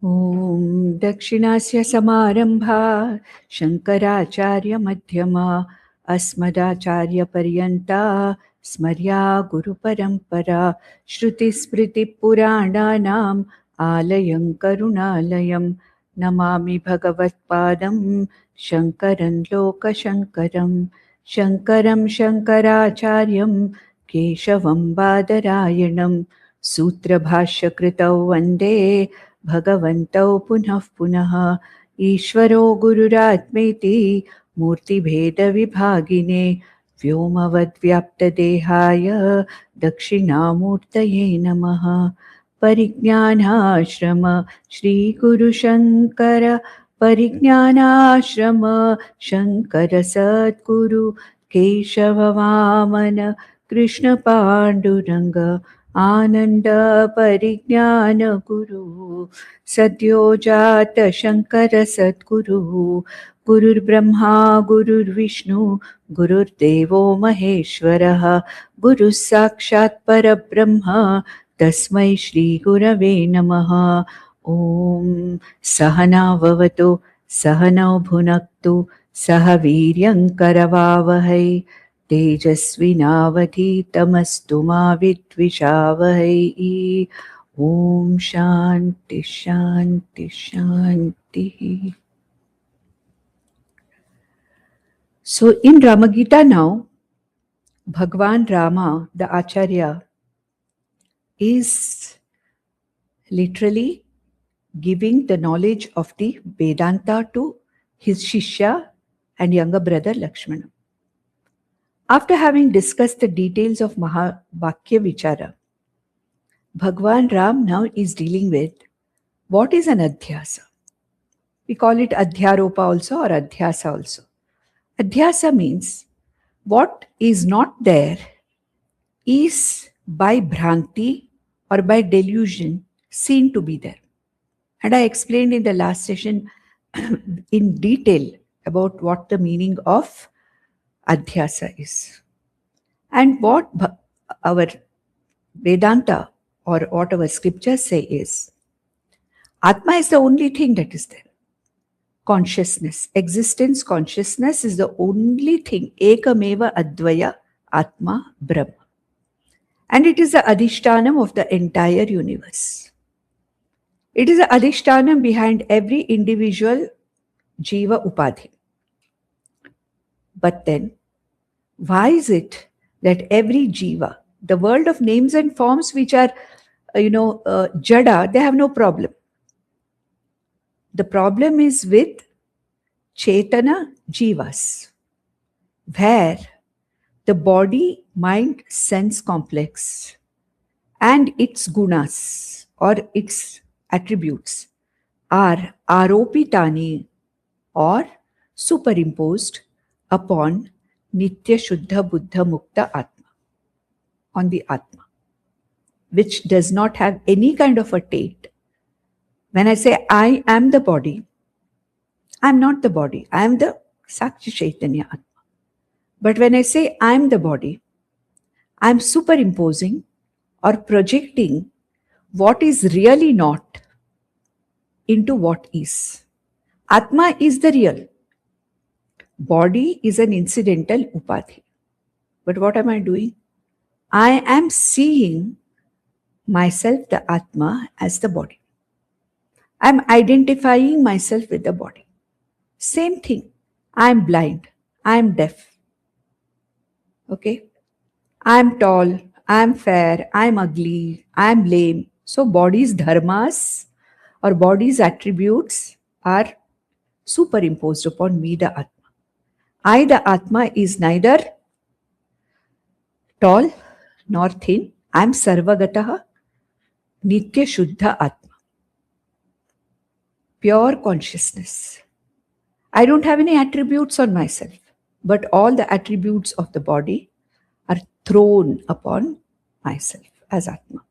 Om Dakshinasya Samarambha Shankaracharya Madhyama Asmadacharya Paryanta Smarya Guru Parampara Shruti Smriti Purananam Alayam Karunalayam Namami Bhagavat Padam Shankaran Loka Shankaram Shankaram Shankaracharyam Keshavam Badarayanam Sutra Bhashya Kritau Vande भगवन्तौ पुनः पुनः ईश्वरो गुरुरात्मेति मूर्तिभेदविभागिने व्योमवद्व्याप्तदेहाय दक्षिणामूर्तये नमः। परिज्ञानाश्रम श्रीगुरुशङ्कर परिज्ञानाश्रम शङ्कर सद्गुरु केशववामन कृष्णपाण्डुरङ्ग आनंद परिज्ञान गुरु सद्योजात शंकर सद्गुरु गुरुर्ब्रह्मा गुरुर्विष्णु गुरुर्देवो महेश्वरः गुरुः साक्षात् परब्रह्म तस्मै श्री गुरवे नमः। ओम सहना भवतु सहनौ भुनक्तु सह वीर्यं करवावहै तेजस्विनावधीतमस्तु मा विद्विषावहै। ओम शांति शांति शांति। So in Ramagita now, Bhagwan Rama, the Acharya, is literally giving the knowledge of the Vedanta to his Shishya and younger brother Lakshmana. After having discussed the details of Mahabhakya Vichara, Bhagwan Ram now is dealing with what is an adhyasa. We call it adhyaropa also or adhyasa also. Adhyasa means what is not there is by bhranti or by delusion seen to be there. And I explained in the last session in detail about what the meaning of adhyasa is. And what our Vedanta or what our scriptures say is, Atma is the only thing that is there. Consciousness, existence, consciousness is the only thing. Ekameva Advaya Atma Brahma. And it is the adhishtanam of the entire universe. It is the adhishtanam behind every individual jiva upadhi. But then, why is it that every jiva, the world of names and forms which are, jada, they have no problem. The problem is with Chetana Jivas, where the body, mind, sense complex and its gunas or its attributes are aropitani or superimposed upon Nitya Shuddha Buddha Mukta Atma, on the Atma, which does not have any kind of a taint. When I say I am the body, I am not the body. I am the Sakshi Chaitanya Atma. But when I say I am the body, I am superimposing or projecting what is really not into what is. Atma is the real. Body is an incidental upadhi. But what am I doing? I am seeing myself, the Atma, as the body. I am identifying myself with the body. Same thing. I am blind. I am deaf. Okay? I am tall. I am fair. I am ugly. I am lame. So body's dharmas or body's attributes are superimposed upon me, the Atma. I, the Atma, is neither tall nor thin. I am sarvagataha nitya shuddha Atma. Pure consciousness. I don't have any attributes on myself, but all the attributes of the body are thrown upon myself as Atma.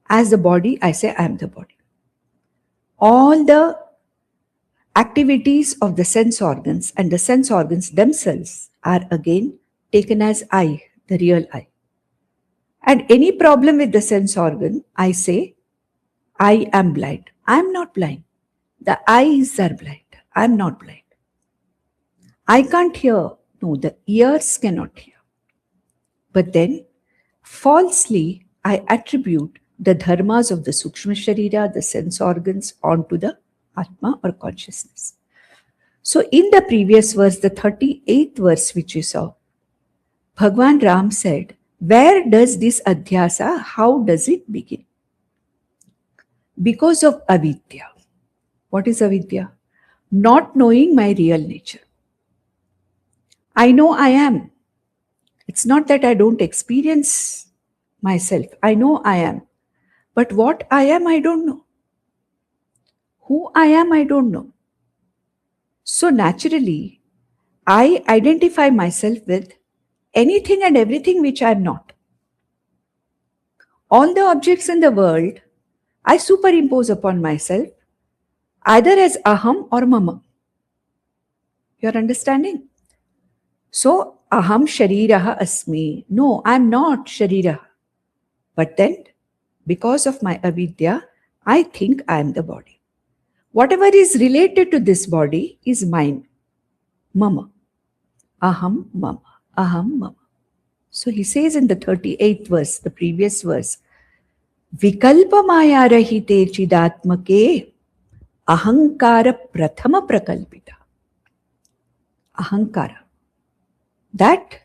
As the body, I say I am the body. All the activities of the sense organs and the sense organs themselves are again taken as I, the real I. And any problem with the sense organ, I say I am blind. I am not blind. The eyes are blind. I am not blind. I can't hear. No, the ears cannot hear. But then, falsely, I attribute the dharmas of the Sukshma Sharira, the sense organs, onto the Atma or consciousness. So, in the previous verse, the 38th verse which you saw, Bhagwan Ram said, where does this adhyasa, how does it begin? Because of avidya. What is avidya? Not knowing my real nature. I know I am. It's not that I don't experience myself. I know I am. But what I am, I don't know. Who I am, I don't know. So naturally, I identify myself with anything and everything which I am not. All the objects in the world, I superimpose upon myself either as aham or mama. You're understanding? So, aham shariraha asmi. No, I'm not shariraha. But then, because of my avidya, I think I am the body. Whatever is related to this body is mine. Mama. Aham mama. Aham mama. So he says in the 38th verse, the previous verse, Vikalpa maya rahite chidatmake ahankara prathama prakalpita. Ahankara. That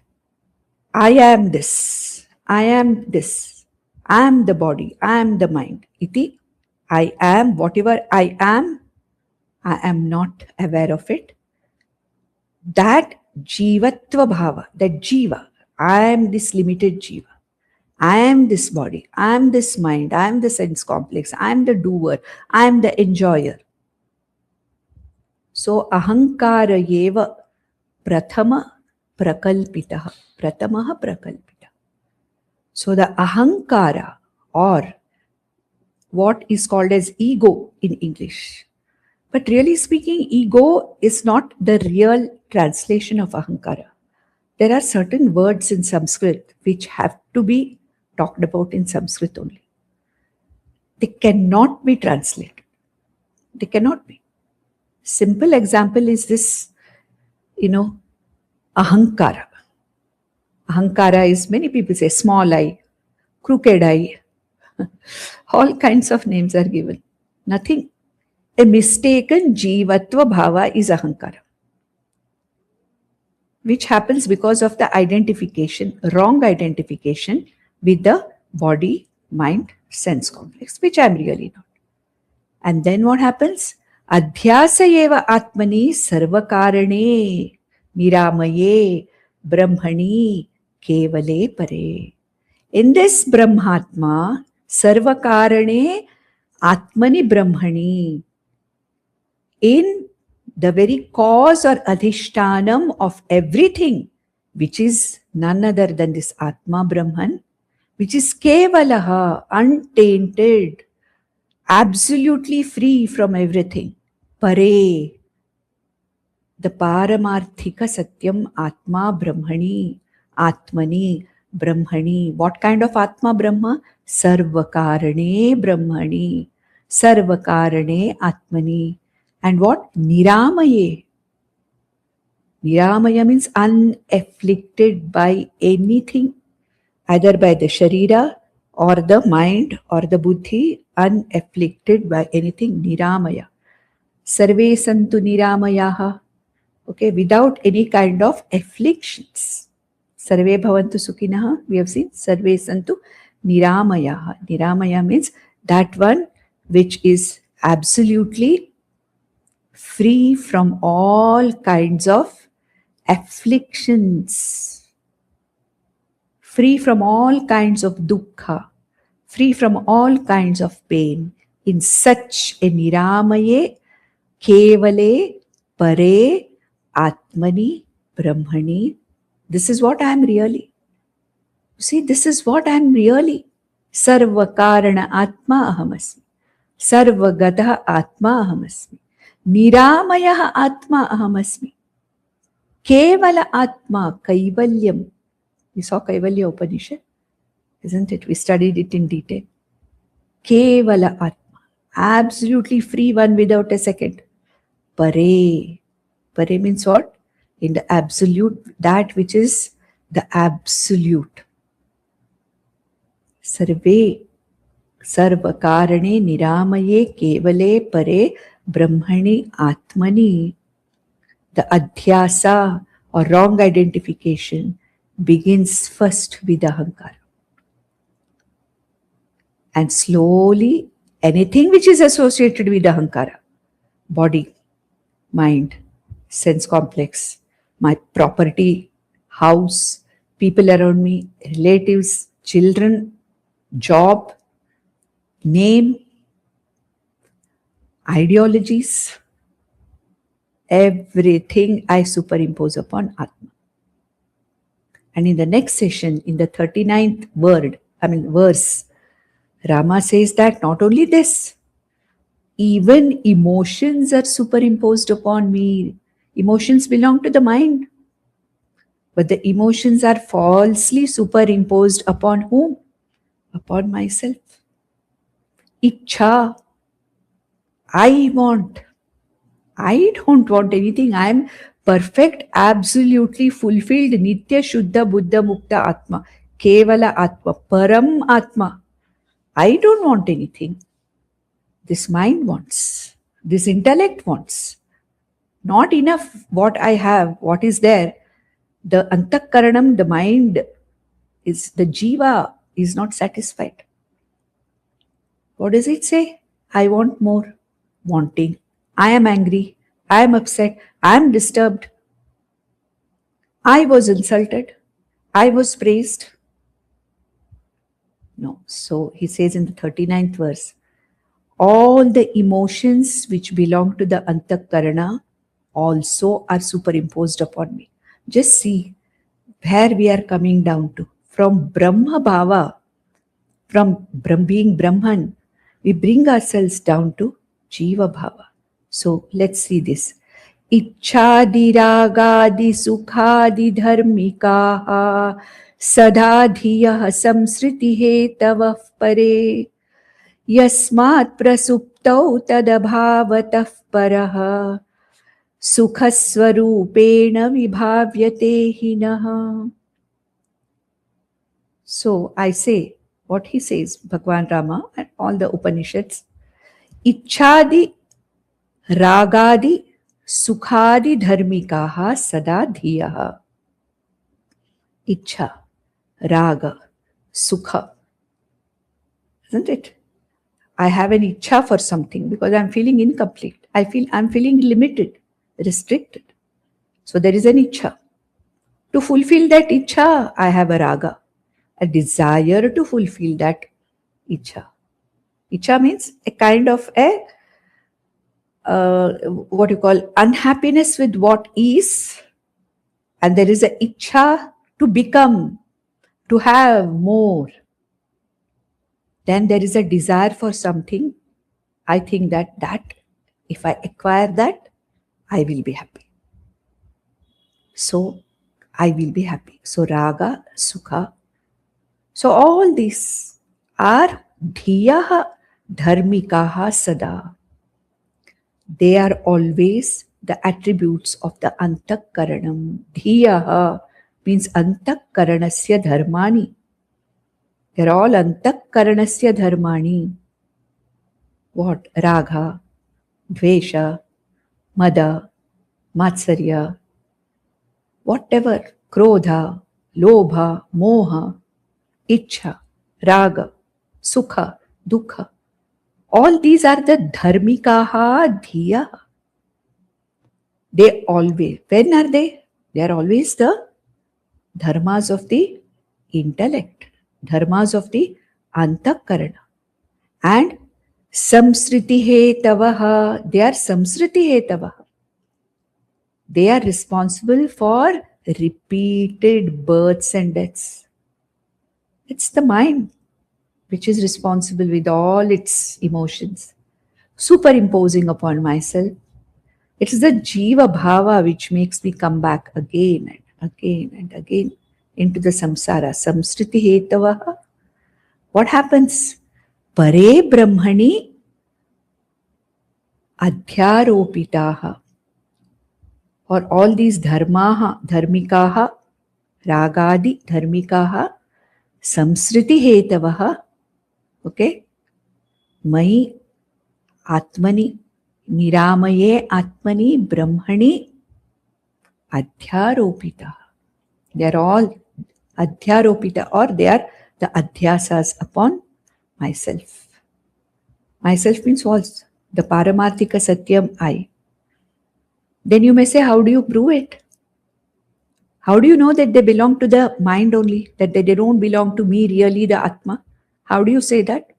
I am this. I am this. I am the body. I am the mind. Iti. I am whatever I am not aware of it. That jivatva bhava, that jiva, I am this limited jiva. I am this body. I am this mind. I am the sense complex. I am the doer. I am the enjoyer. So ahankara yeva prathama prakalpitaha. Pratamaha prakalpita. So the ahankara, or what is called as ego in English. But really speaking, ego is not the real translation of ahankara. There are certain words in Sanskrit which have to be talked about in Sanskrit only. They cannot be translated. They cannot be. Simple example is this, ahankara. Ahankara is, many people say, small eye, crooked eye. All kinds of names are given. Nothing. A mistaken jivatva bhava is ahankara, which happens because of the identification, wrong identification with the body, mind, sense complex, which I am really not. And then what happens? Adhyasa eva atmani sarvakarane niramaye brahmani kevale pare. In this Brahmatma, sarvakarane atmani brahmani, in the very cause or adhishtanam of everything, which is none other than this Atma Brahman, which is kevalaha, untainted, absolutely free from everything. Pare, the Paramarthika Satyam Atma Brahmani, Atmani Brahmani. What kind of Atma Brahma? Sarvakarane Brahmani, Sarvakarane Atmani. And what? Niramaye. Niramaya means unafflicted by anything, either by the sharira or the mind or the buddhi, unafflicted by anything. Niramaya. Sarve santu niramayaha. Okay, without any kind of afflictions. Sarve bhavantu sukhinaha. We have seen sarve santu niramayaha. Niramaya means that one which is absolutely free from all kinds of afflictions, free from all kinds of dukkha, free from all kinds of pain. In such a niramaye, kevale, pare, atmani, brahmani, this is what I am really. You see, this is what I am really. Sarvakarana atma ahamasmi. Sarvagata atma ahamasmi. Niramaya atma ahamasmi. Kevala atma kaivalyam. We saw Kaivalyopanishad, isn't it? We studied it in detail. Kevala atma. absolutely free one without a second. Pare. Pare means what? In the absolute, that which is the absolute. Sarve sarvakarane niramaye kevale pare brahmani atmani. The adhyasa or wrong identification begins first with ahankara. And slowly, anything which is associated with ahankara, body, mind, sense complex, my property, house, people around me, relatives, children, job, name, ideologies, everything I superimpose upon Atma. And in the next session, in the 39th verse, Rama says that not only this, even emotions are superimposed upon me. Emotions belong to the mind. But the emotions are falsely superimposed upon whom? Upon myself. Ichha. I want. I don't want anything. I am perfect, absolutely fulfilled, Nitya Shuddha Buddha Mukta Atma. Kevala Atma. Param Atma. I don't want anything. This mind wants. This intellect wants. Not enough what I have, what is there. The antakaranam, the mind, is the jiva is not satisfied. What does it say? I want more. Wanting. I am angry. I am upset. I am disturbed. I was insulted. I was praised. No. So he says in the 39th verse, all the emotions which belong to the antakarana also are superimposed upon me. Just see where we are coming down to. From Brahma Bhava, from being Brahman, we bring ourselves down to Jiva Bhava. So let's see this. Ichchadi ragadi sukhadi dharmikaha sadadhiyah samsriti hetavah pare yasmat prasuptau tadabhavatah parah sukhasvarupena vibhavyate hinah. So I say what he says, Bhagwan Rama and all the Upanishads. Ichchadi ragadi sukhadi dharmikaha sada dhiyaha. Ichha, raga, sukha. Isn't it? I have an ichha for something because I'm feeling incomplete. I'm feeling limited, restricted. So there is an ichha. To fulfill that ichha, I have a raga, a desire to fulfill that ichha. Ichha means a kind of what you call unhappiness with what is, and there is a ichha to become, to have more. Then there is a desire for something. I think that if I acquire that, I will be happy. So I will be happy. So raga, sukha. So all these are dhiyaha dharmikaha sada. They are always the attributes of the antakaranam. Dhiyaha means antakaranasya dharmani. They're all antakaranasya dharmani. What? Ragha, dvesha, mada, matsarya, whatever, krodha, lobha, moha, ichha, raga, sukha, dukha. All these are the dharmikaha dhiya. They always, when are they? They are always the dharmas of the intellect, dharmas of the antakarana. And samsriti hetavaha, they are samsriti hetavaha. They are responsible for repeated births and deaths. It's the mind which is responsible with all its emotions, superimposing upon myself. It is the jiva bhava which makes me come back again and again and again into the samsara. Samsriti hetavaha. What happens? Pare brahmani adhyaropitaha, or all these dharmaha, dharmikaha, ragadi dharmikaha, samsriti hetavaha, okay, mai atmani, niramaye atmani, brahmani, adhyaropitaha. They are all adhyaropita, or they are the adhyasas upon myself. Myself means false. The paramarthika satyam I. Then you may say, how do you prove it? How do you know that they belong to the mind only, that they don't belong to me, really, the Atma? How do you say that?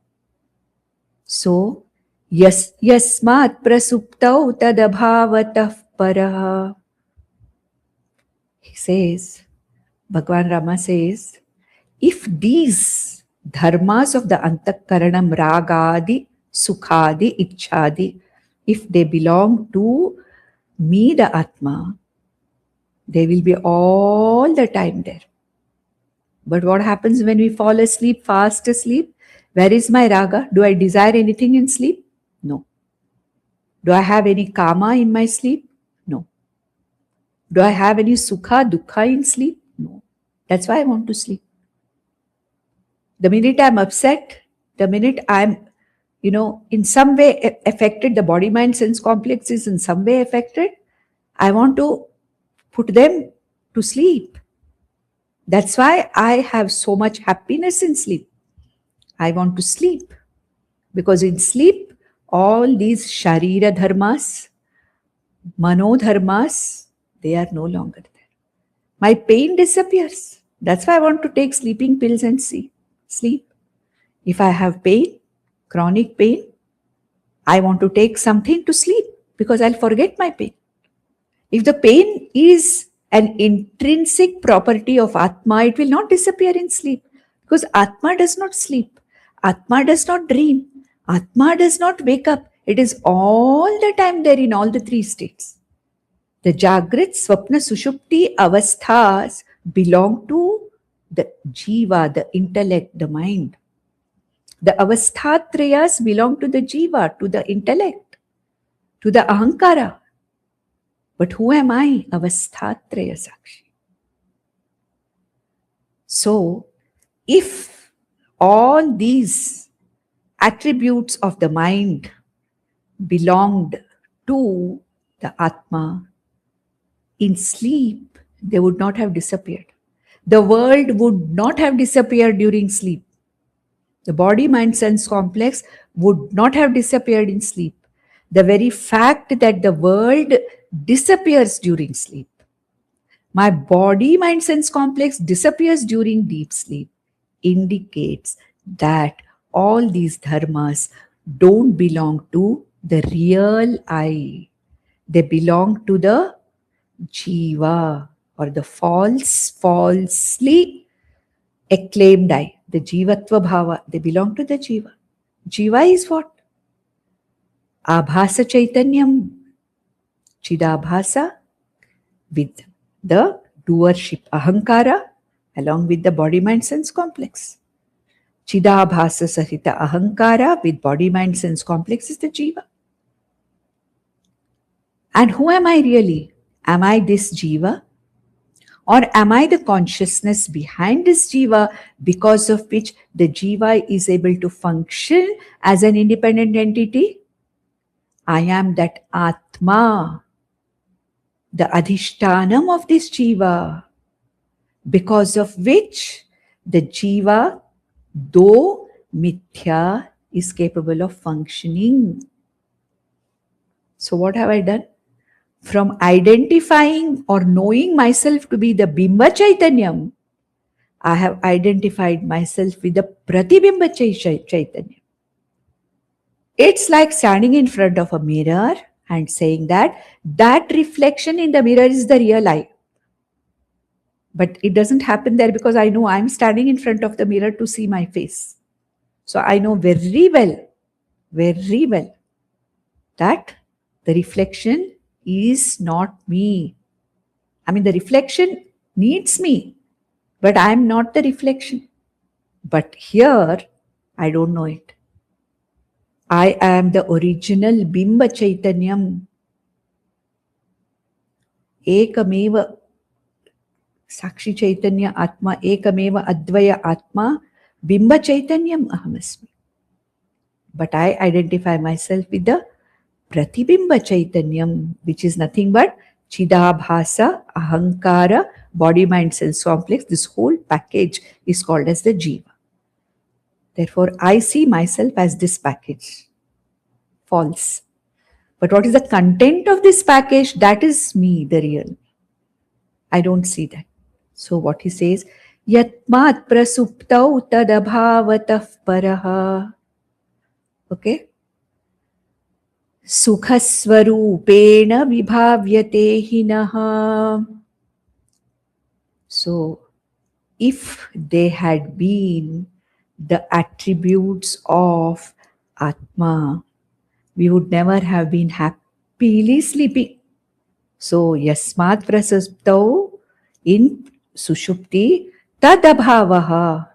So, yasmat prasuptau tadabhavatah paraha. He says, Bhagwan Rama says, if these dharmas of the antakaranam, ragadi, sukhadi, ichchadi, if they belong to me, the Atma, they will be all the time there. But what happens when we fall asleep, fast asleep? Where is my raga? Do I desire anything in sleep? No. Do I have any kama in my sleep? No. Do I have any sukha, dukkha in sleep? No. That's why I want to sleep. The minute I'm upset, the minute I'm, in some way affected, the body, mind, sense complex is in some way affected, I want to put them to sleep. That's why I have so much happiness in sleep. I want to sleep. Because in sleep, all these sharira dharmas, mano dharmas, they are no longer there. My pain disappears. That's why I want to take sleeping pills and sleep. If I have pain, chronic pain, I want to take something to sleep because I'll forget my pain. If the pain is an intrinsic property of Atma, it will not disappear in sleep because Atma does not sleep. Atma does not dream. Atma does not wake up. It is all the time there in all the three states. The Jagrit, Swapna, Sushupti avasthas belong to the Jiva, the intellect, the mind. The avasthatrayas belong to the Jiva, to the intellect, to the Ahankara. But who am I? Avasthatraya Sakshi. So, if all these attributes of the mind belonged to the Atma, in sleep, they would not have disappeared. The world would not have disappeared during sleep. The body, mind, sense complex would not have disappeared in sleep. The very fact that the world disappears during sleep, my body, mind, sense complex disappears during deep sleep, indicates that all these dharmas don't belong to the real I. They belong to the Jiva, or the falsely acclaimed I, the Jivatva Bhava. They belong to the Jiva. Jiva is what? Abhasa Chaitanyam, Chidabhasa, with the doership, Ahankara, along with the body, mind, sense complex. Chidabhasa Sahita Ahankara with body, mind, sense complex is the Jiva. And who am I really? Am I this Jiva? Or am I the consciousness behind this Jiva, because of which the Jiva is able to function as an independent entity? I am that Atma, the Adhishtanam of this Jiva, because of which the Jiva, though mithya, is capable of functioning. So what have I done? From identifying or knowing myself to be the Bimba Chaitanyam, I have identified myself with the Pratibimba Chaitanya. It's like standing in front of a mirror and saying that reflection in the mirror is the real I. But it doesn't happen there because I know I'm standing in front of the mirror to see my face. So I know very well that the reflection is not me. I mean, the reflection needs me, but I'm not the reflection. But here, I don't know it. I am the original Bimba Chaitanyam. Ekameva Sakshi Chaitanya Atma, Ekameva Advaya Atma, Bimba Chaitanyam Ahamasmi. But I identify myself with the Pratibimba Chaitanyam, which is nothing but Chidabhasa, Ahankara, body, mind, sense complex. This whole package is called as the Jiva. Therefore, I see myself as this package. False. But what is the content of this package? That is me, the real. I don't see that. So what he says, Yatmat prasuptau tadabhavatah paraha. Okay? Sukhasvarupena vibhavyate hinaha. So, if they had been the attributes of Atma, we would never have been happily sleeping. So, yasmat prasuptau, in sushupti, tad abhavaha.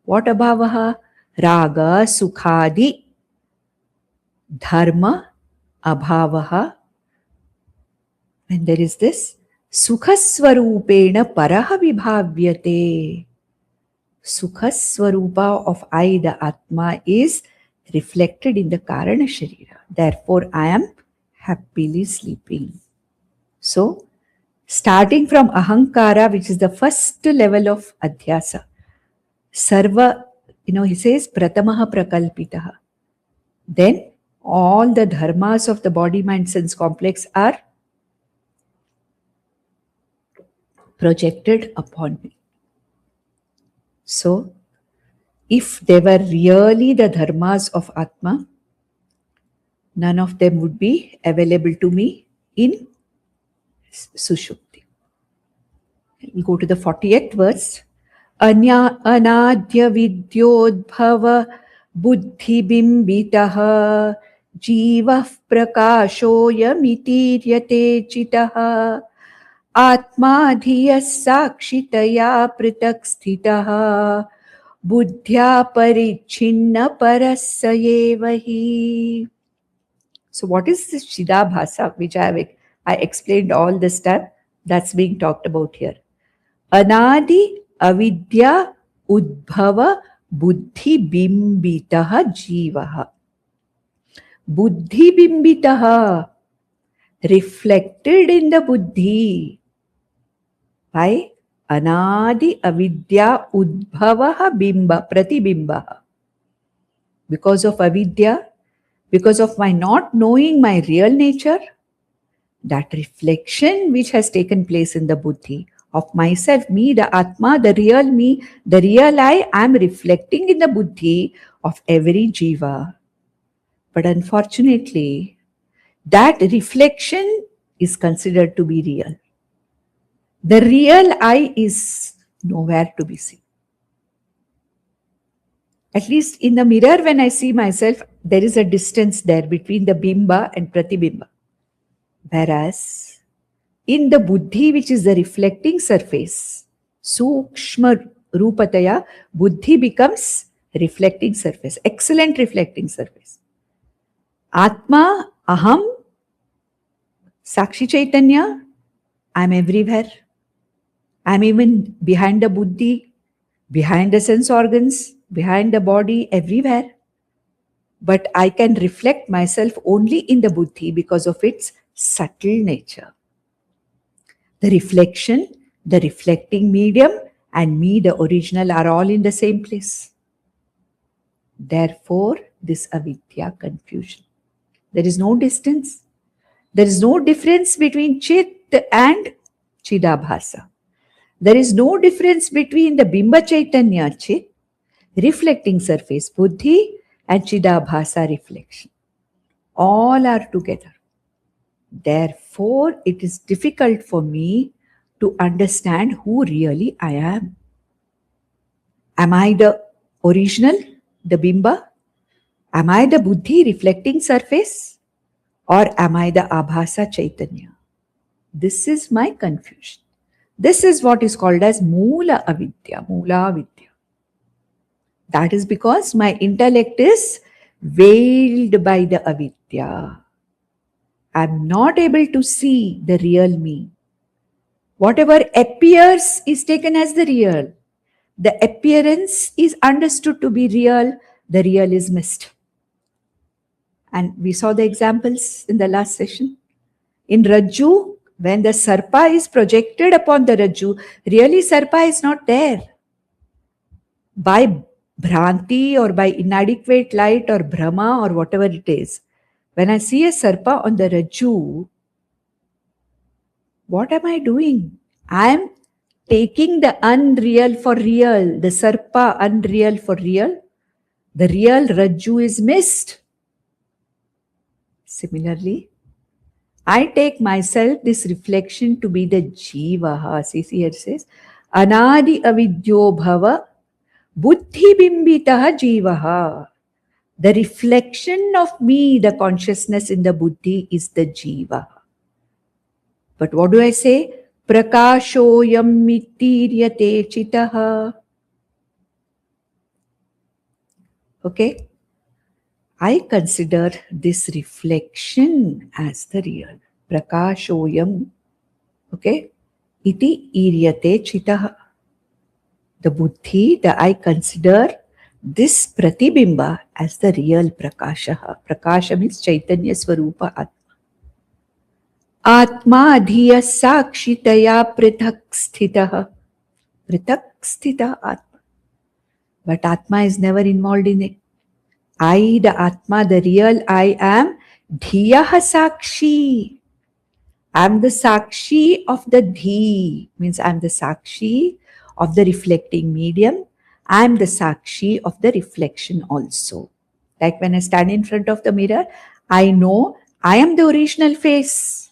What abhavaha? Raga, sukhadi, dharma, abhavaha. When there is this, sukhasvarupena paraha vibhavyate. Sukhasvarupa of I, the Atma, is reflected in the Karana Sharira. Therefore, I am happily sleeping. So, starting from Ahankara, which is the first level of Adhyasa, Sarva, he says, Pratamaha Prakalpitaha. Then, all the dharmas of the body, mind, sense complex are projected upon me. So, if they were really the dharmas of Atma, none of them would be available to me in Sushupti. We go to the 40th verse. Anadya vidyodbhava buddhi bimbitaha jivah prakashoyamitiryate chitaha atma dhiyas sakshitaya pritak sthitaha buddhya parichinna parasayevahi. So what is this Chidabhasa, which I explained all this time? That's being talked about here. Anadi avidya udbhava buddhi bimbitaha jivaha. Buddhi bimbitaha, reflected in the buddhi by anadi avidya udbhavaha bimba pratibimbaha. Because of avidya, because of my not knowing my real nature, that reflection which has taken place in the buddhi of myself, me, the Atma, the real me, the real I am reflecting in the buddhi of every jiva. But unfortunately, that reflection is considered to be real. The real I is nowhere to be seen. At least in the mirror, when I see myself, there is a distance there between the bimba and pratibimba. Whereas in the buddhi, which is the reflecting surface, sukshma rupataya, buddhi becomes reflecting surface, excellent reflecting surface. Atma, aham, sakshi chaitanya, I am everywhere. I am even behind the buddhi, behind the sense organs, behind the body, everywhere. But I can reflect myself only in the buddhi because of its subtle nature. The reflection, the reflecting medium, and me, the original, are all in the same place. Therefore, this avidya, confusion. There is no distance. There is no difference between Chit and Chidabhasa. There is no difference between the Bimba Chaitanya Chit, reflecting surface Buddhi, and Chidabhasa, reflection. All are together. Therefore, it is difficult for me to understand who really I am. Am I the original, the Bimba? Am I the Buddhi, reflecting surface? Or am I the Abhasa Chaitanya? This is my confusion. This is what is called as Mula Avidya, Mula Avidya. That is because my intellect is veiled by the avidya. I'm not able to see the real me. Whatever appears is taken as the real. The appearance is understood to be real. The real is missed. And we saw the examples in the last session. In Rajju, when the Sarpa is projected upon the Rajju, really Sarpa is not there. By Bhranti or by inadequate light or Brahma or whatever it is, when I see a Sarpa on the Rajju, what am I doing? I am taking the unreal for real, the Sarpa unreal for real. The real Rajju is missed. Similarly, I take myself, this reflection, to be the Jivaha. See here it says, Anadi avidyo bhava buddhi bimbitaha jivaha. The reflection of me, the consciousness in the buddhi, is the Jiva. But what do I say? Prakashoyam mitiryate chitaha. Okay? I consider this reflection as the real. Prakashoyam. Okay? Iti iryate chitaha. The buddhi, I consider this pratibimba as the real prakasha. Prakasha means Chaitanya Swarupa Atma. Atma adhyasa kshitaya prithak sthitaha. Prithak sthita Atma. But Atma is never involved in it. I, the Atma, the real I am, dhiyaha sakshi. I am the sakshi of the dhi, means I am the sakshi of the reflecting medium. I am the sakshi of the reflection also. Like when I stand in front of the mirror, I know I am the original face.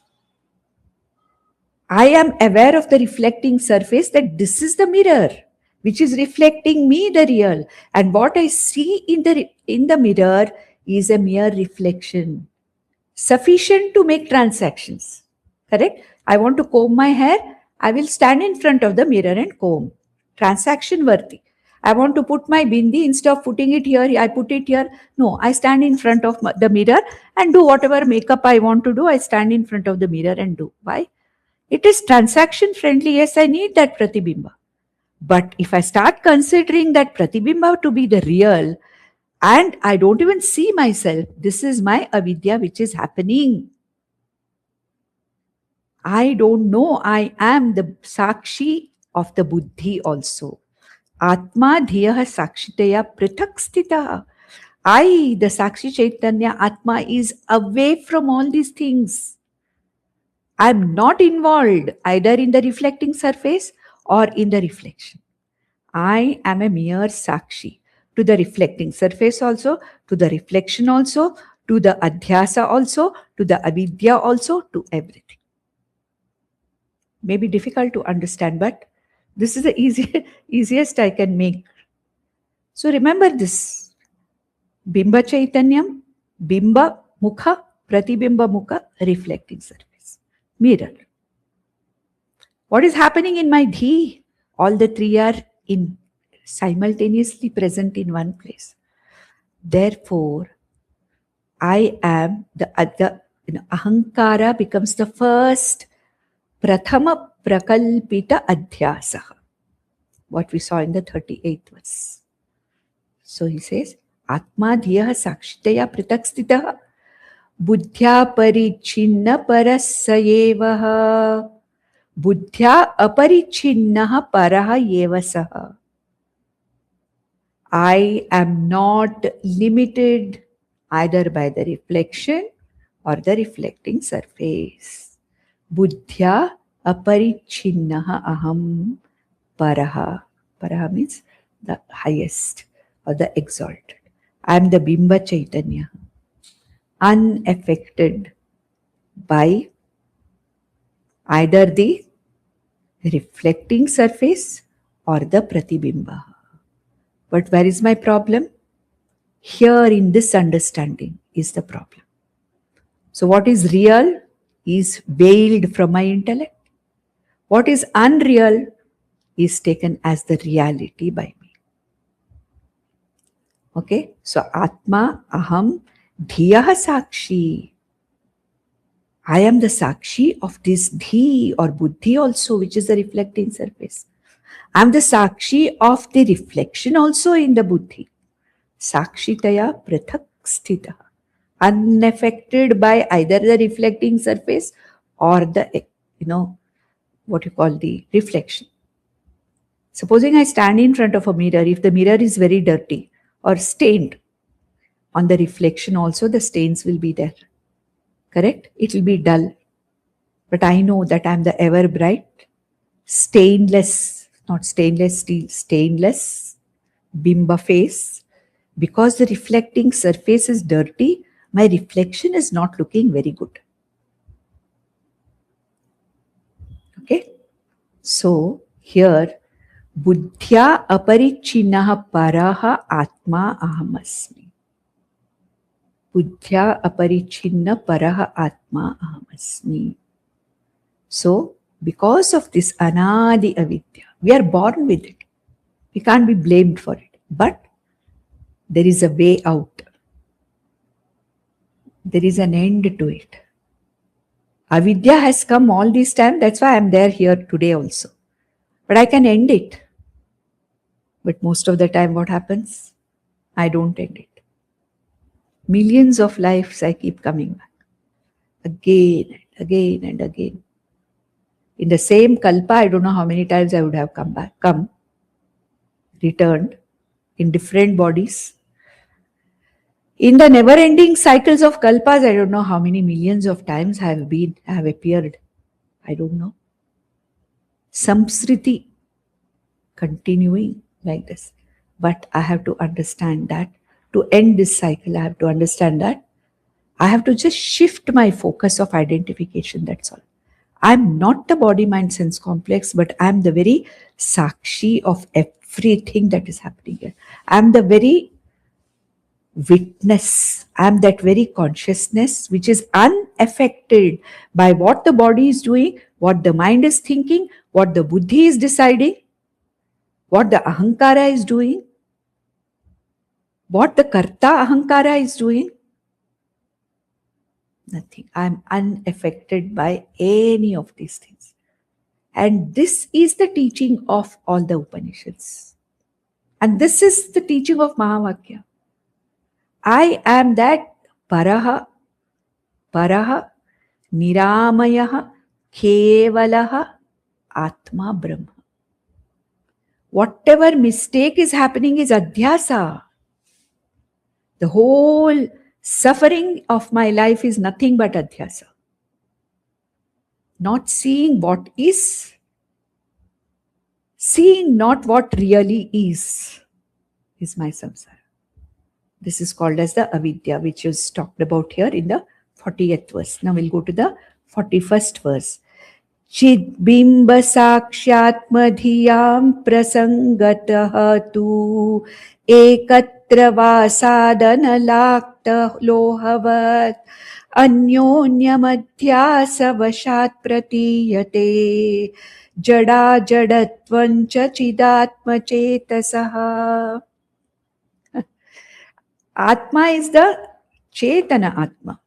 I am aware of the reflecting surface, that this is the mirror which is reflecting me, the real. And what I see in the mirror is a mere reflection, sufficient to make transactions. Correct? I want to comb my hair, I will stand in front of the mirror and comb. Transaction worthy. I want to put my bindi, instead of putting it here, I put it here. No, I stand in front of the mirror and do whatever makeup I want to do. I stand in front of the mirror and do. Why? It is transaction friendly. Yes, I need that pratibimba. But if I start considering that pratibimba to be the real, and I don't even see myself, this is my avidya which is happening. I don't know I am the sakshi of the buddhi also. Atma dhiyaha sakshitaya prithak sthita. I, the Sakshi Chaitanya Atma, is away from all these things. I am not involved either in the reflecting surface or in the reflection. I am a mere Sakshi to the reflecting surface also, to the reflection also, to the adhyasa also, to the avidya also, to everything. May be difficult to understand, but this is the easiest I can make. So remember this. Bimba Chaitanyam, Bimba Mukha, Pratibimba Mukha, reflecting surface, mirror. What is happening in my dhi? All the three are simultaneously present in one place. Therefore, I am the ahankara becomes the first prathama prakalpita adhyasa. What we saw in the 38th verse. So he says, Atma dhiyaha sakshitaya pritakstitaha buddhya parichinna parasayevaha buddhya aparichinnaha paraha yevasaha. I am not limited either by the reflection or the reflecting surface. Buddhya aparichinnaha aham paraha. Paraha means the highest or the exalted. I am the Bimba Chaitanya, unaffected by either the reflecting surface or the pratibimba. But where is my problem? Here in this understanding is the problem. So what is real is veiled from my intellect. What is unreal is taken as the reality by me. Okay, so Atma Aham Dhiyah Sakshi. I am the Sakshi of this Dhi or Buddhi also, which is the reflecting surface. I am the Sakshi of the reflection also in the Buddhi. Sakshitaya Prathak Sthita. Unaffected by either the reflecting surface or the, what you call the reflection. Supposing I stand in front of a mirror, if the mirror is very dirty or stained, on the reflection also the stains will be there. Correct? It will be dull. But I know that I am the ever bright, stainless, not stainless steel, stainless bimba face. Because the reflecting surface is dirty, my reflection is not looking very good. Okay? So here, buddhya aparichinnah paraha atma ahamasmi. Buddhya aparichinna paraha atma ahamasmi. So, because of this anadi avidya, we are born with it. We can't be blamed for it. But there is a way out. There is an end to it. Avidya has come all this time. That's why I'm there here today also. But I can end it. But most of the time what happens? I don't end it. Millions of lives I keep coming back. Again and again and again. In the same kalpa, I don't know how many times I would have come, returned in different bodies. In the never-ending cycles of kalpas, I don't know how many millions of times I have appeared. I don't know. Samsriti, continuing like this. But I have to understand that to end this cycle, I have to understand that I have to just shift my focus of identification, that's all. I'm not the body, mind, sense complex, but I'm the very sakshi of everything that is happening here. I'm the very witness. I'm that very consciousness which is unaffected by what the body is doing, what the mind is thinking, what the buddhi is deciding, what the ahankara is doing, what the karta ahankara is doing. Nothing. I'm unaffected by any of these things. And this is the teaching of all the Upanishads. And this is the teaching of Mahavakya. I am that Paraha, Niramayaha, Kevalaha, Atma Brahma. Whatever mistake is happening is adhyasa. The whole suffering of my life is nothing but adhyasa. Not seeing what is, seeing not what really is my samsara. This is called as the avidya, which is talked about here in the 40th verse. Now we'll go to the 41st verse. Chid bimba sakshyatmadhiyam prasangataha tu ekatra vasadana lakta lohavat अन्योन्यमध्यास वशात् प्रतीयते जडा जडत्वञ्च चिदात्मचेतसः. Atma is the Chetana Atma.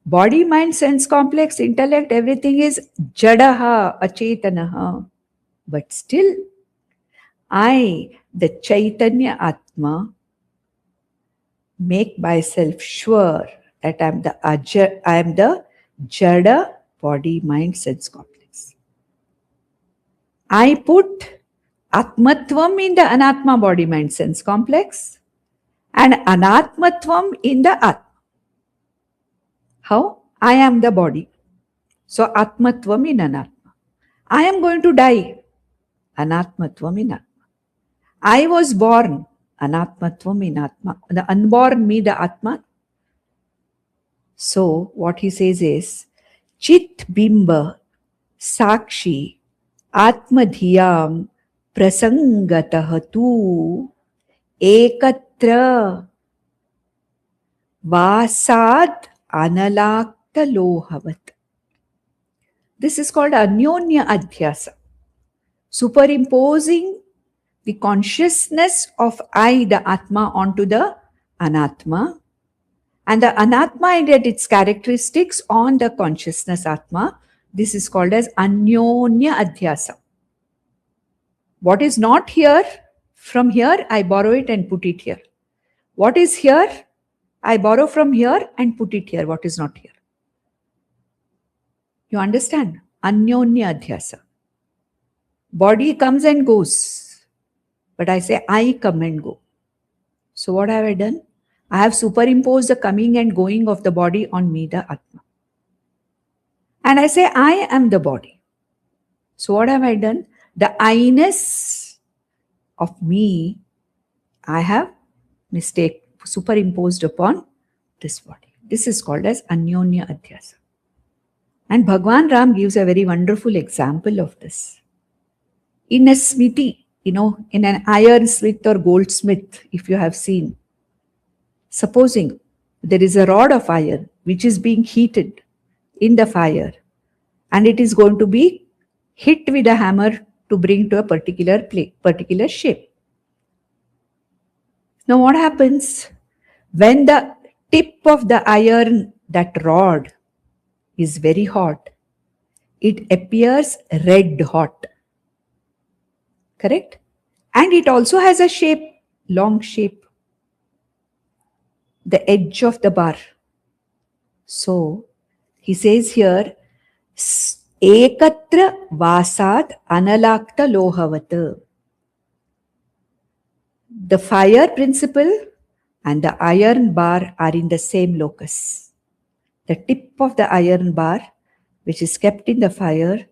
Body, mind, sense complex, intellect, everything is Jadaha, Achetanaha. But still, I, the Chaitanya Atma, make myself sure that I am the Jada, body, mind, sense complex. I put Atmatvam in the Anatma, body, mind, sense complex, and Anatmatvam in the Atma. How? I am the body. So Atmatvam in Anatma. I am going to die. Anatmatvam in Atma. I was born. Anatmatvam in Atma. The unborn me, the Atma. So what he says is, Chit Bimba Sakshi Atmadhiyam Prasangatah tu Ekatra Vasad Analakta Lohavat. This is called Anyonya Adhyasa. Superimposing the consciousness of I, the Atma, onto the Anatma, and the Anatma and its characteristics on the consciousness Atma. This is called as Anyonya Adhyasa. What is not here, from here I borrow it and put it here. What is here, I borrow from here and put it here, what is not here. You understand? Anyonya Adhyasa. Body comes and goes, but I say I come and go. So what have I done? I have superimposed the coming and going of the body on me, the Atma. And I say I am the body. So what have I done? The I-ness of me, I have superimposed upon this body. This is called as Anyonya Adhyasa. And Bhagwan Ram gives a very wonderful example of this. In a smithy, in an ironsmith or goldsmith, if you have seen, supposing there is a rod of iron which is being heated in the fire and it is going to be hit with a hammer to bring to a particular shape. Now what happens? When the tip of the iron, that rod, is very hot, it appears red hot. Correct? And it also has a shape, long shape, the edge of the bar. So he says here, Ekatra Vasad Analakta Lohavat. The fire principle and the iron bar are in the same locus. The tip of the iron bar, which is kept in the fire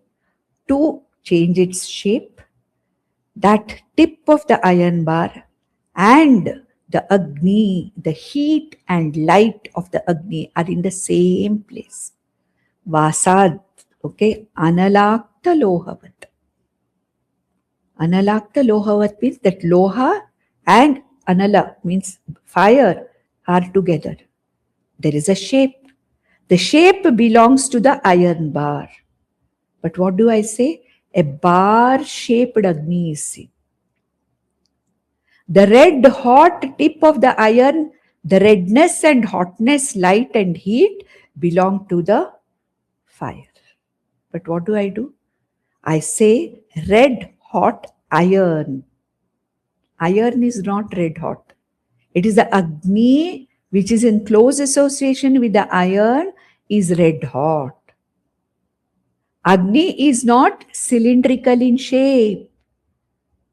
to change its shape, that tip of the iron bar and the Agni, the heat and light of the Agni are in the same place. Vasad, okay, Analakta Lohavat. Analakta Lohavat means that Loha and Anala means fire are together. There is a shape. The shape belongs to the iron bar. But what do I say? A bar-shaped Agni is seen. The red hot tip of the iron, the redness and hotness, light and heat belong to the fire. But what do? I say red hot iron. Iron is not red hot. It is the Agni which is in close association with the iron is red hot. Agni is not cylindrical in shape,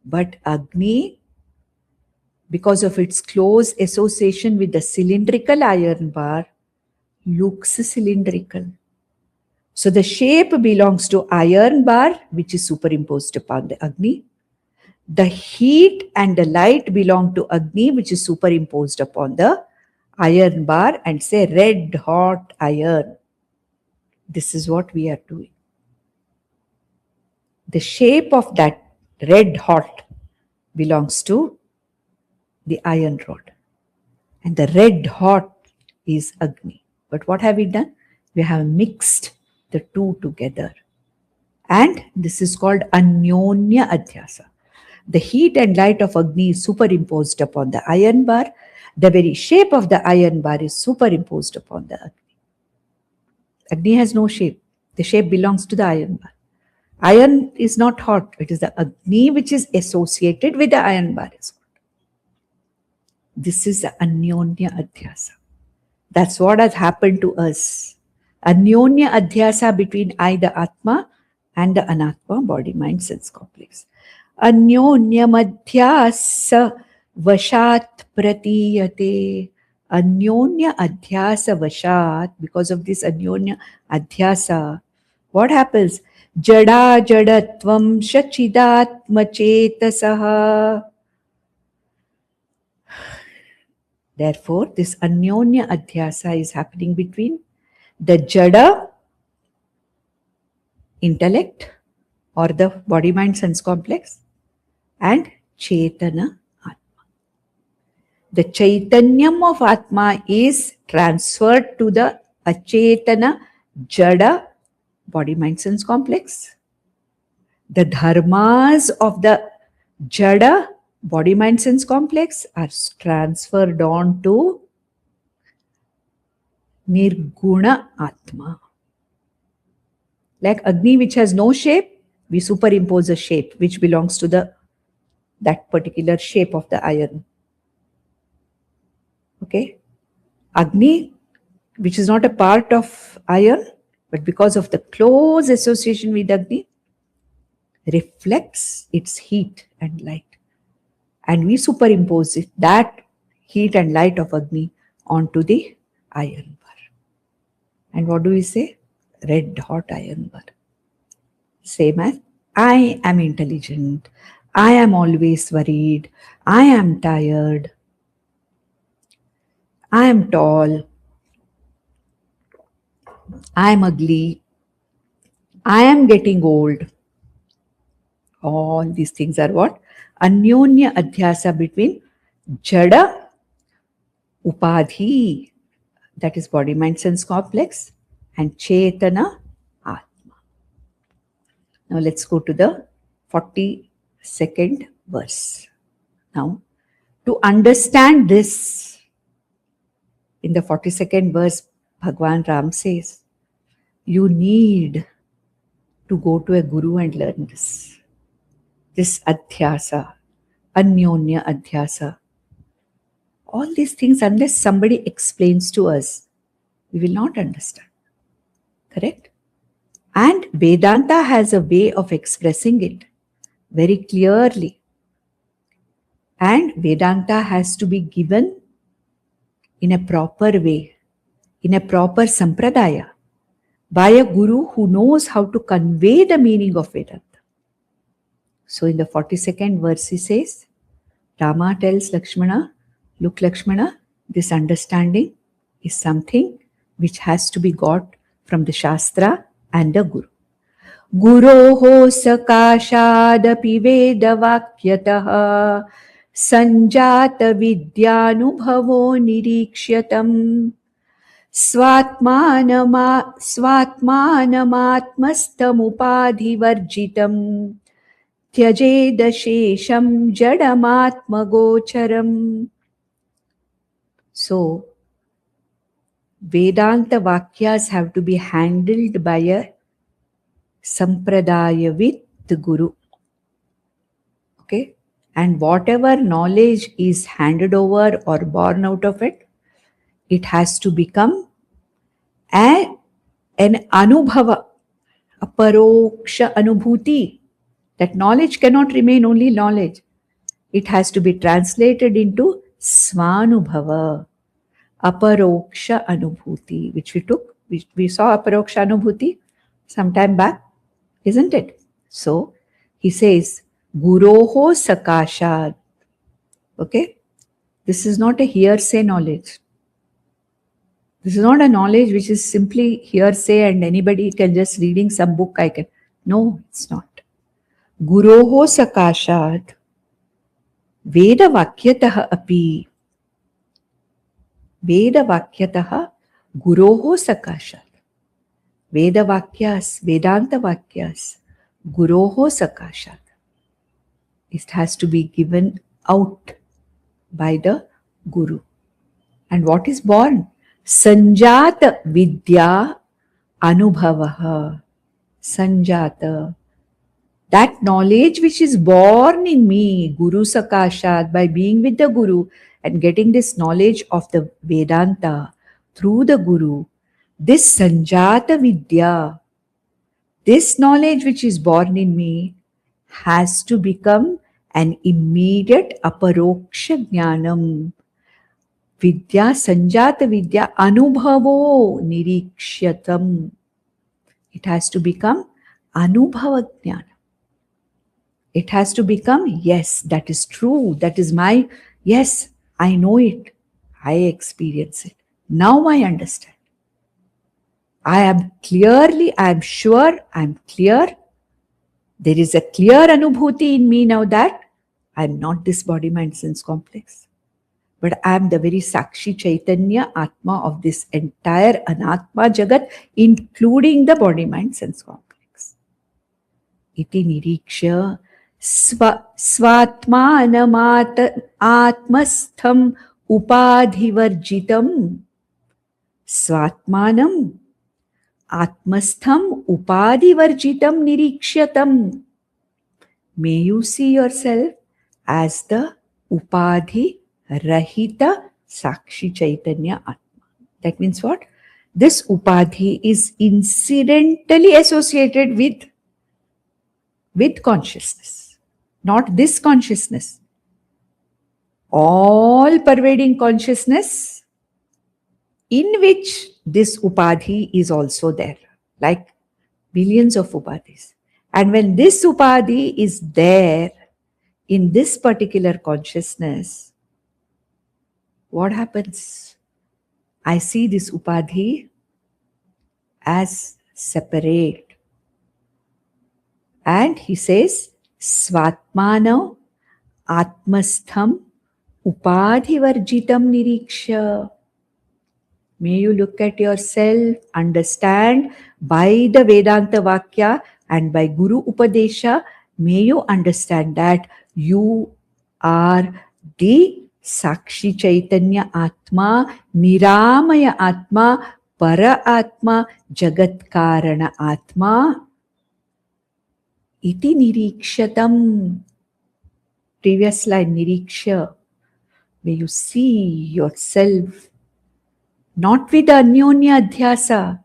but Agni, because of its close association with the cylindrical iron bar, looks cylindrical. So the shape belongs to iron bar, which is superimposed upon the Agni. The heat and the light belong to Agni, which is superimposed upon the iron bar, and say red hot iron. This is what we are doing. The shape of that red hot belongs to the iron rod. And the red hot is Agni. But what have we done? We have mixed the two together. And this is called Anyonya Adhyasa. The heat and light of Agni is superimposed upon the iron bar. The very shape of the iron bar is superimposed upon the Agni. Agni has no shape. The shape belongs to the iron bar. Iron is not hot. It is the Agni which is associated with the iron bar. This is the Anyonya Adhyasa. That's what has happened to us. Anyonya Adhyasa between I, the Atma, and the Anatma, body, mind, sense complex. Anyonya Adhyasa Vashat Pratiyate. Anyonya Adhyasa Vashat. Because of this Anyonya Adhyasa, what happens? Jada Jadatvam Shachidatma Chetasaha. Therefore, this Anyonya Adhyasa is happening between the Jada, intellect, or the body, mind, sense complex, and Chetana Atma. The Chaitanyam of Atma is transferred to the Achetana Jada, body, mind, sense complex. The dharmas of the Jada, body, mind, sense complex, are transferred on to Nirguna Atma. Like Agni, which has no shape, we superimpose a shape which belongs to that particular shape of the iron. Okay? Agni, which is not a part of iron, but because of the close association with Agni, reflects its heat and light. And we superimpose that heat and light of Agni onto the iron bar. And what do we say? Red hot iron bar. Same as I am intelligent, I am always worried, I am tired, I am tall, I am ugly, I am getting old. All these things are what? Anyonya adhyasa between Jada, Upadhi, that is body, mind, sense complex, and Chetana, Atma. Now let's go to the 42nd verse. Now, to understand this, in the 42nd verse, Bhagwan Ram says, you need to go to a guru and learn this. This adhyasa, anyonya adhyasa. All these things, unless somebody explains to us, we will not understand. Correct? And Vedanta has a way of expressing it very clearly. And Vedanta has to be given in a proper way, in a proper sampradaya, by a guru who knows how to convey the meaning of Vedanta. So in the 42nd verse he says, Rama tells Lakshmana, look Lakshmana, this understanding is something which has to be got from the Shastra and the Guru. Guroho sakashadapi vedavakyataha sanjata vidyanubhavo nirikshyatam swatmanamatmastamupadhivarjitam tyajedashesham jadamatmagocharam. So, Vedanta Vakyas have to be handled by a Sampradaya with the Guru. Okay? And whatever knowledge is handed over or born out of it, it has to become an anubhava, a Aprokshanubhuti. That knowledge cannot remain only knowledge. It has to be translated into Svanubhava, Aprokshanubhuti, which we took. We saw Aprokshanubhuti some time back, isn't it? So, he says, Guroho Sakashad. Okay? This is not a hearsay knowledge. This is not a knowledge which is simply hearsay and anybody can just reading some book I can. No, it's not. Guroho Sakashad Veda Vakyataha api. Veda Vakyataha Guroho Sakashad. Veda Vakyas, Vedanta Vakyas, Guroho Sakashad. It has to be given out by the Guru. And what is born? Sanjata Vidya Anubhavaha. Sanjata. That knowledge which is born in me, Guru Sakashad, by being with the Guru and getting this knowledge of the Vedanta through the Guru, this Sanjata Vidya, this knowledge which is born in me has to become an immediate Aparoksha Jnanam. Vidya, Sanjata Vidya, Anubhavo Nirikshatam. It has to become Anubhava Jnana. It has to become, yes, that is true. That is my, yes, I know it. I experience it. Now I understand. I am sure, I am clear. There is a clear anubhuti in me now that I am not this body, mind, sense complex. But I am the very Sakshi Chaitanya Atma of this entire Anatma Jagat, including the body, mind, sense complex. Iti niriksha Svatmanamat atmastham upadhivarjitam. Svatmanam atmastham upadhivarjitam nirikshatam. May you see yourself as the upadhi rahita sakshi chaitanya atma. That means what? This upadhi is incidentally associated with consciousness, not this consciousness. All pervading consciousness in which this upadhi is also there, like billions of upadhis. And when this upadhi is there in this particular consciousness, what happens? I see this upadhi as separate. And he says, Svatmana atmastham upadhivarjitam niriksha. May you look at yourself, understand by the Vedanta Vakya and by Guru Upadesha, may you understand that you are the Sakshi Chaitanya Atma, Niramaya Atma, Para Atma, Jagat Karana Atma. Iti nirikshatam. Previous line, niriksha. May you see yourself not with anyonya adhyasa,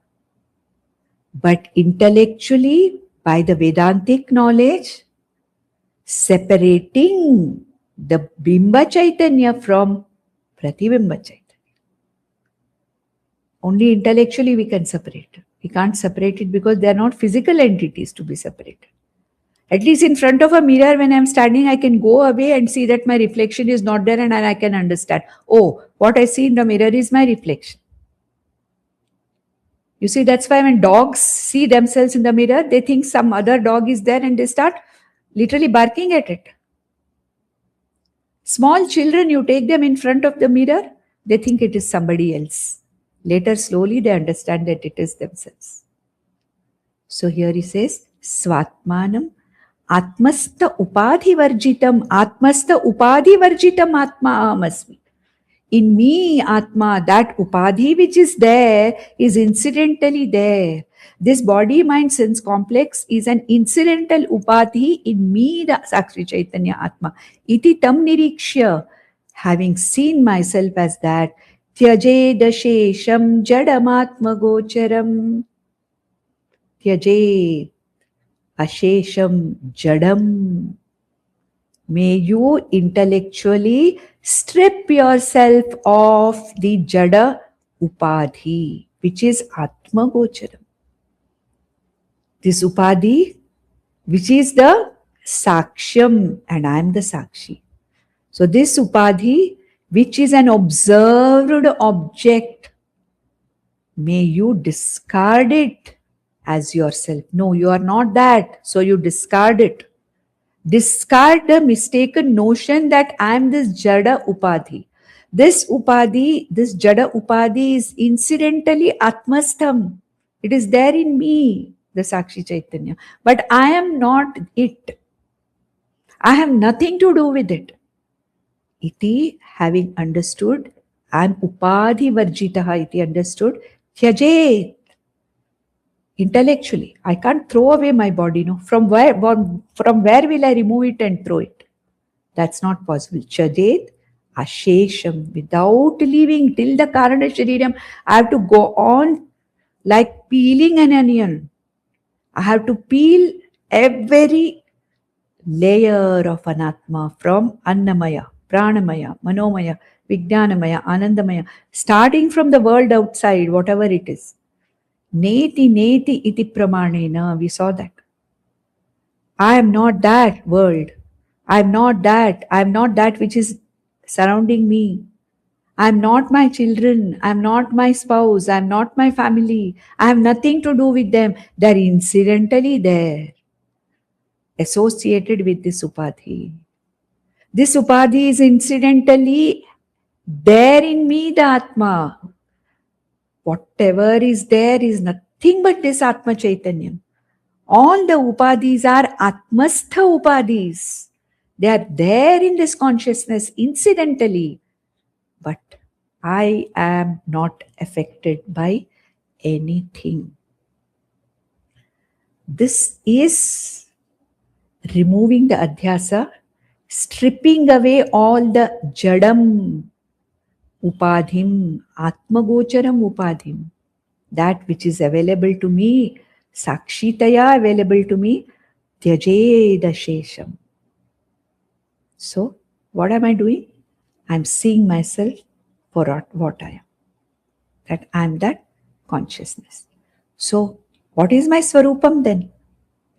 but intellectually by the Vedantic knowledge, separating the Bimba Chaitanya from Pratibimba Chaitanya. Only intellectually we can separate. We can't separate it because they are not physical entities to be separated. At least in front of a mirror, when I'm standing, I can go away and see that my reflection is not there, and I can understand, oh, what I see in the mirror is my reflection. You see, that's why when dogs see themselves in the mirror, they think some other dog is there and they start literally barking at it. Small children, you take them in front of the mirror, they think it is somebody else. Later, slowly, they understand that it is themselves. So here he says, Svatmanam Atmastha Upadhivarjitam Atma Amasmi. In me, Atma, that Upadhi which is there is incidentally there. This body, mind, sense complex is an incidental Upadhi in me, the Sakshi Chaitanya Atma. Iti tam nirikshya, having seen myself as that, Tyajed Shesham Jadamatma Gocharam. Tyajed Ashesham Jadam. May you intellectually strip yourself of the Jada Upadhi, which is Atma Gocharam. This Upadhi, which is the Sakshyam, and I am the Sakshi. So this Upadhi, which is an observed object, may you discard it as yourself. No, you are not that, so you discard it. Discard the mistaken notion that I am this Jada Upadhi. This Upadhi, this Jada Upadhi is incidentally Atmastham. It is there in me, the Sakshi Chaitanya. But I am not it. I have nothing to do with it. Iti, having understood, I am Upadhi Varjitaha, iti understood, Tyajet. Intellectually, I can't throw away my body. No, from where will I remove it and throw it? That's not possible. Chadet ashesham, without leaving till the karana shariram, I have to go on like peeling an onion. I have to peel every layer of anatma from annamaya, pranamaya, manomaya, vijnanamaya, anandamaya, starting from the world outside, whatever it is. Neti neti iti pramanena, we saw that. I am not that world. I am not that. I am not that which is surrounding me. I am not my children. I am not my spouse. I am not my family. I have nothing to do with them. They are incidentally there, associated with this Upadhi. This Upadhi is incidentally there in me, the Atma. Whatever is there is nothing but this Atma Chaitanya. All the upadhis are atmastha upadhis. They are there in this consciousness incidentally. But I am not affected by anything. This is removing the adhyasa, stripping away all the jadam upadhim, atmagocharam upadhim, that which is available to me, sakshitaya available to me, tyajeda shesham. So, what am I doing? I'm seeing myself for what I am. That I am that consciousness. So, what is my swarupam then?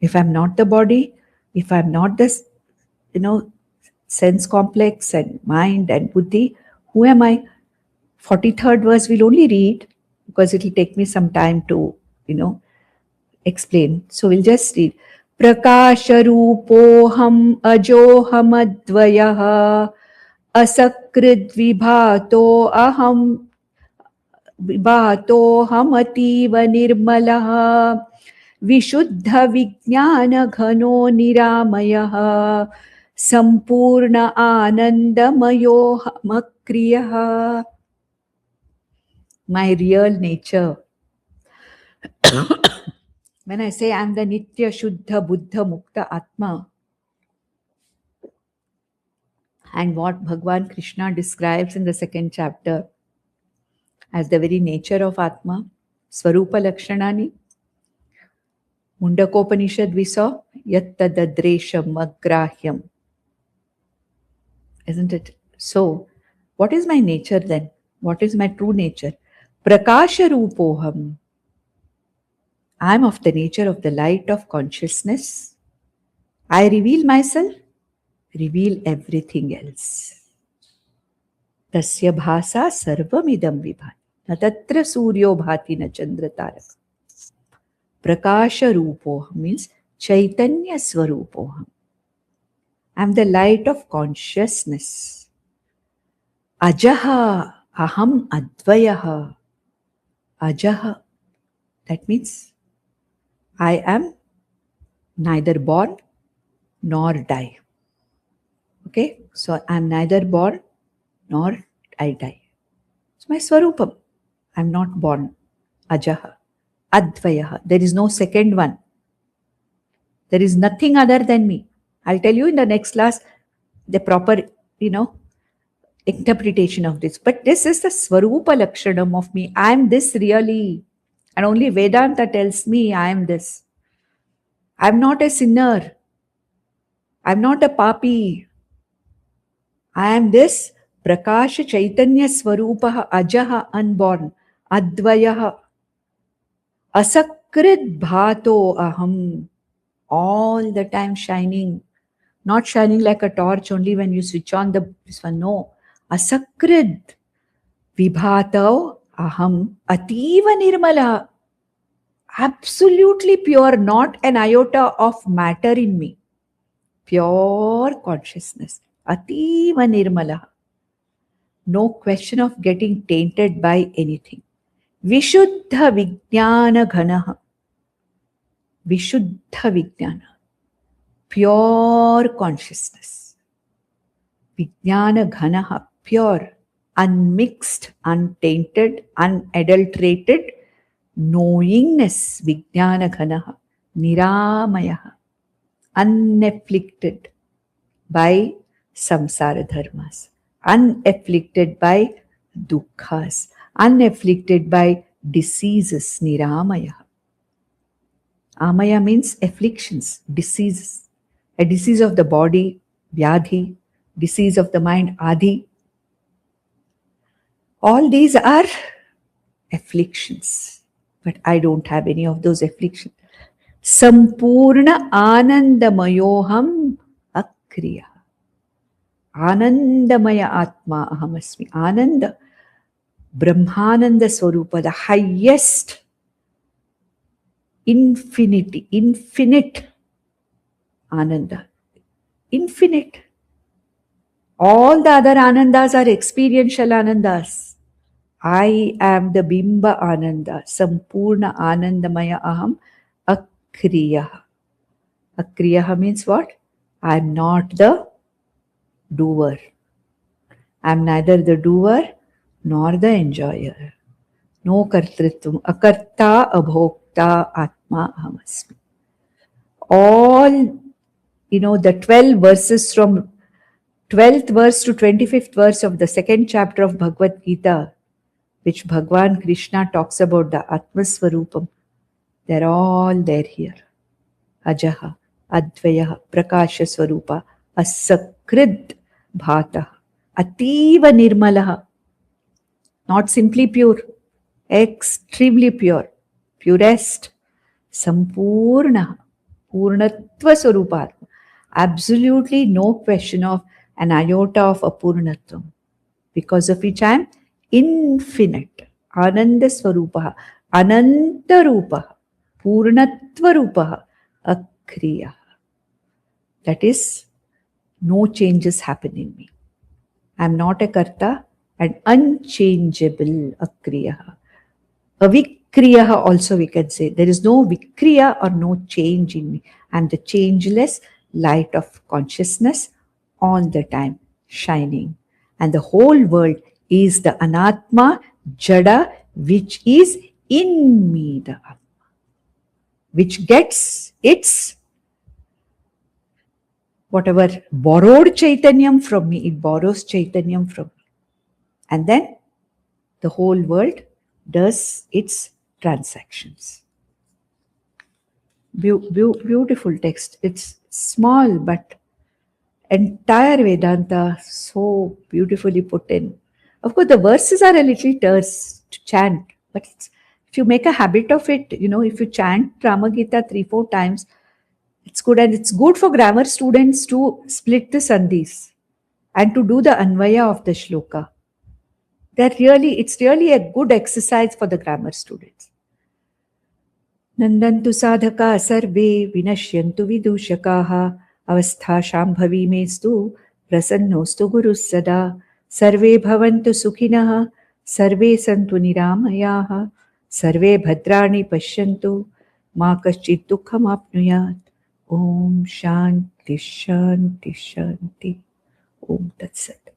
If I'm not the body, if I'm not this, sense complex and mind and buddhi, who am I? 43rd verse we'll only read because it will take me some time to, explain. So we'll just read. Prakasharupoham ajohamadvayah asakridvibhato aham vibhatohamativa nirmalah vishuddha vijnana ghano niramayah sampurna anandamayo makriyah. My real nature. When I say I am the Nitya Shuddha Buddha Mukta Atma, and what Bhagwan Krishna describes in the 2nd chapter as the very nature of Atma, Swarupa Lakshanani, Mundakopanishad we saw, Yattadadresham Agrahyam. Isn't it? So, what is my nature then? What is my true nature? Prakasha Rupoham. I am of the nature of the light of consciousness. I reveal myself, reveal everything else. Tasya bhasa sarvamidam vibhati. Na tatra suryo bhati na chandra tarak. Prakasha rupoham means chaitanya swarupoham. I am the light of consciousness. Ajaha aham advayaha. Ajaha. That means I am neither born nor die. Okay, so I am neither born nor I die. It's my swarupam. I am not born. Ajaha. Advayaha. There is no second one. There is nothing other than me. I'll tell you in the next class the proper, interpretation of this. But this is the swarupa lakshanam of me. I am this really. And only Vedanta tells me I am this. I'm not a sinner. I'm not a papi. I am this Prakasha Chaitanya Swarupaha Ajaha unborn Advayaha Asakrit Bhato Aham, all the time shining. Not shining like a torch only when you switch on this one. No. Asakrit Vibhato Aham Ativa Nirmala. Absolutely pure, not an iota of matter in me. Pure consciousness. Ativa nirmala. No question of getting tainted by anything. Vishuddha vijnana ghanaha. Vishuddha vijnana. Pure consciousness. Vijnana ghanaha. Pure, unmixed, untainted, unadulterated knowingness. Vijnana ghanaha. Niramayaha. Unafflicted by samsara dharmas, unafflicted by dukkhas, unafflicted by diseases, niramaya. Amaya means afflictions, diseases. A disease of the body, vyadhi, disease of the mind, adhi. All these are afflictions, but I don't have any of those afflictions. Sampurna anandamayoham akriya. Anandamaya atma ahamasmi. Ananda, Brahmananda Swarupa, the highest infinite Ananda. Infinite. All the other Anandas are experiential Anandas. I am the Bimba Ananda, Sampurna Anandamaya Aham Akriya. Akriyaha means what? I'm not the doer. I'm neither the doer nor the enjoyer. No kartritvam. Akarta abhokta atma ahamasmi. All, the 12 verses from 12th verse to 25th verse of the second chapter of Bhagavad Gita, which Bhagwan Krishna talks about the Atma Swarupam, they're all there here. Ajaha, Advaya, Prakasha Swarupa, Asakrid Bhata, Ativa Nirmalaha. Not simply pure, extremely pure, purest, Sampurna, Purnatva Swarupa. Absolutely no question of an iota of apurnatvam, because of which I am infinite. Ananda Swarupaha, Ananta Rupaha, Purnatva Rupaha, Akriya. That is, no changes happen in me. I am not a karta and unchangeable Akriya. Avikriya also we can say. There is no vikriya or no change in me. I am the changeless light of consciousness all the time, shining. And the whole world is the anatma, jada, which is in me, the atma, which gets its whatever borrowed chaitanyam from me, it borrows chaitanyam from me. And then the whole world does its transactions. Beautiful text. It's small, but entire Vedanta so beautifully put in. Of course, the verses are a little terse to chant, but if you make a habit of it, if you chant Ramagita 3-4 times, it's good. And it's good for grammar students to split the sandhis and to do the anvaya of the shloka. It's really a good exercise for the grammar students. Nandantu sadhaka sarve vinashyantu vidushakaha avastha shambhavi mestu prasannostu gurus sada sarve bhavantu sukhinah sarve santu niramayaha sarve bhadrani pashyantu ma kaschid dukkham apnuyat. Om Shanti Shanti Shanti. Om Tat Sat.